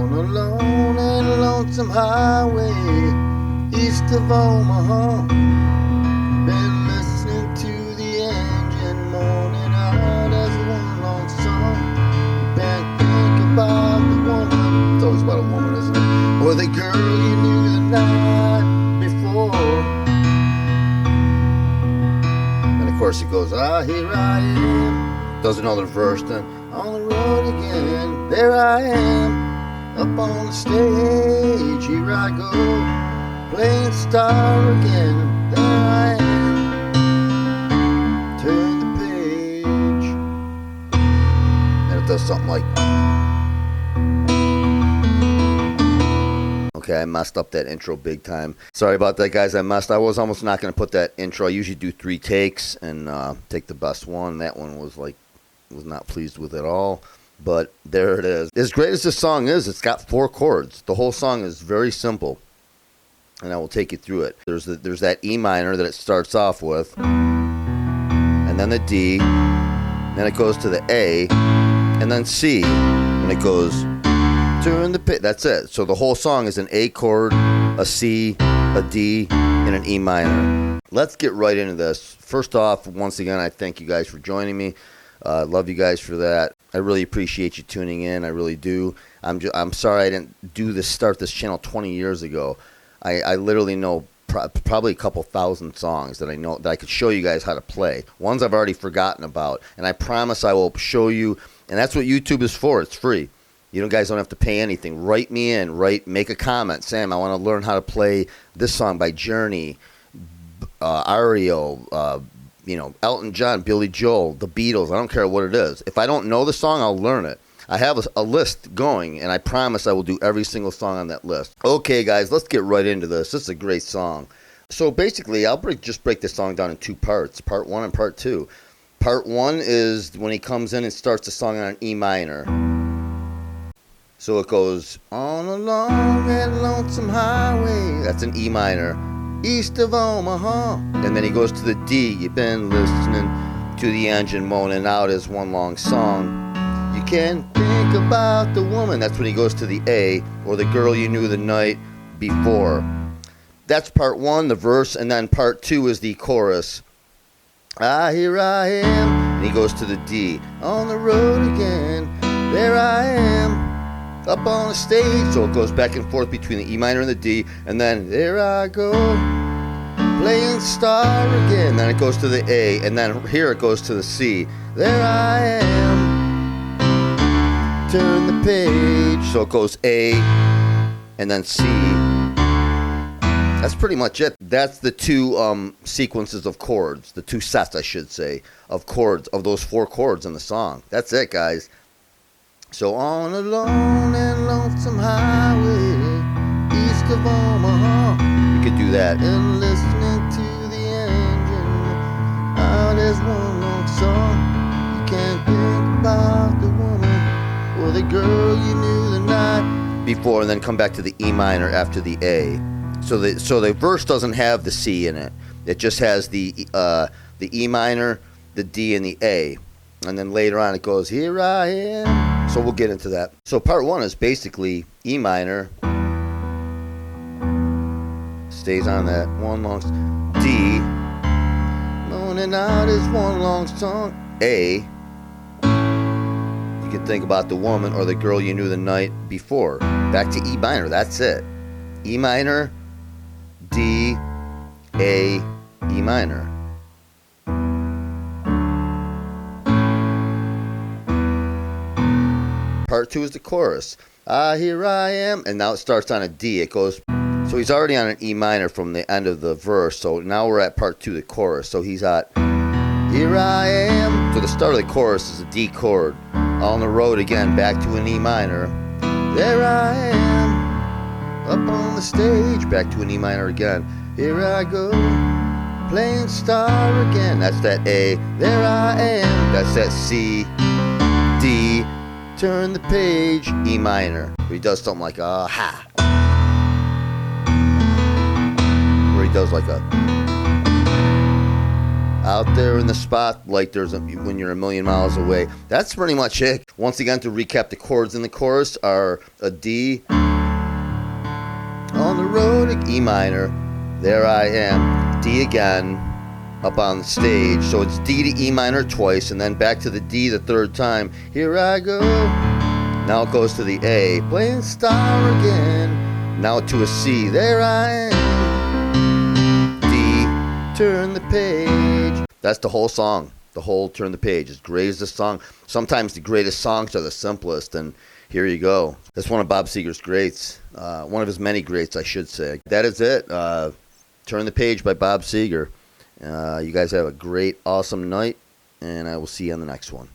On a lone and lonesome highway east of Omaha, been listening to the engine moaning out as one long song. Been thinking about the woman, it's always about a woman, isn't it? Or the girl you knew the night before. And of course it goes, ah, here I am. Does another verse, then on the road again, there I am, up on the stage, here I go, playing star again, there I am, turn the page, and it does something like, okay, I messed up that intro big time. Sorry about that, guys. I was almost not going to put that intro. I usually do 3 takes and take the best one. That one was not pleased with it all, but there it is. As great as this song is, it's got 4 chords. The whole song is very simple, and I will take you through it. There's that E minor that it starts off with, and then the D, then it goes to the A, and then C, and it goes turn the pit. That's it. So the whole song is an A chord, a C, a D, and an E minor. Let's get right into this. First off, once again, I thank you guys for joining me. Love you guys for that. I really appreciate you tuning in. I really do. I'm sorry I didn't start this channel 20 years ago. I literally know probably a couple thousand songs that I know that I could show you guys how to play. Ones I've already forgotten about, and I promise I will show you. And that's what YouTube is for. It's free. You guys don't have to pay anything. Write me in. Make a comment. Sam, I want to learn how to play this song by Journey, REO, Elton John, Billy Joel, the Beatles. I don't care what it is. If I don't know the song, I'll learn it. I have a list going, and I promise I will do every single song on that list. Okay, guys, let's get right into this. This is a great song. So basically, I'll just break this song down in 2 parts, part 1 and part 2. Part 1 is when he comes in and starts the song on an E minor. So it goes, on a long and lonesome highway. That's an E minor. East of Omaha. And then he goes to the D. You've been listening to the engine moaning out as one long song. You can't think about the woman. That's when he goes to the A, or the girl you knew the night before. That's part 1, the verse, and then part 2 is the chorus. Ah, here I am. And he goes to the D. On the road again, there I am, up on the stage. So it goes back and forth between the E minor and the D, and then there I go, playing star again. Then it goes to the A, and then here it goes to the C. There I am, turn the page. So it goes A, and then C. That's pretty much it. That's the 2 sequences of chords, the 2 sets, I should say, of chords, of those 4 chords in the song. That's it, guys. So on a lone and lonesome highway east of Omaha, you could do that. And listening to the engine out as one long song. You can't think about the woman or the girl you knew the night before, and then come back to the E minor after the A. So the verse doesn't have the C in it. It just has the E minor, the D, and the A. And then later on it goes, here I am. So we'll get into that. So part 1 is basically E minor, stays on that one long, D, moaning out is one long song, A, you can think about the woman or the girl you knew the night before. Back to E minor, that's it. E minor, D, A, E minor. Part 2 is the chorus. Ah, here I am. And now it starts on a D. It goes, so he's already on an E minor from the end of the verse. So now we're at part 2, the chorus. So he's at, here I am. So the start of the chorus is a D chord. On the road again, back to an E minor. There I am, up on the stage, back to an E minor again. Here I go, playing star again. That's that A. There I am. That's that C, D, turn the page, E minor. Where he does something like a ha. Where he does like a. Out there in the spotlight, when you're a million miles away. That's pretty much it. Once again, to recap, the chords in the chorus are a D, on the road, E minor, there I am, D again, up on the stage. So it's D to E minor twice, and then back to the D the third time. Here I go. Now it goes to the A, playing star again. Now to a C, there I am. D, turn the page. That's the whole song. The whole Turn the Page. As great as the song. Sometimes the greatest songs are the simplest, and here you go. That's one of Bob Seger's greats. One of his many greats, I should say. That is it. Turn the Page by Bob Seger. You guys have a great, awesome night, and I will see you on the next one.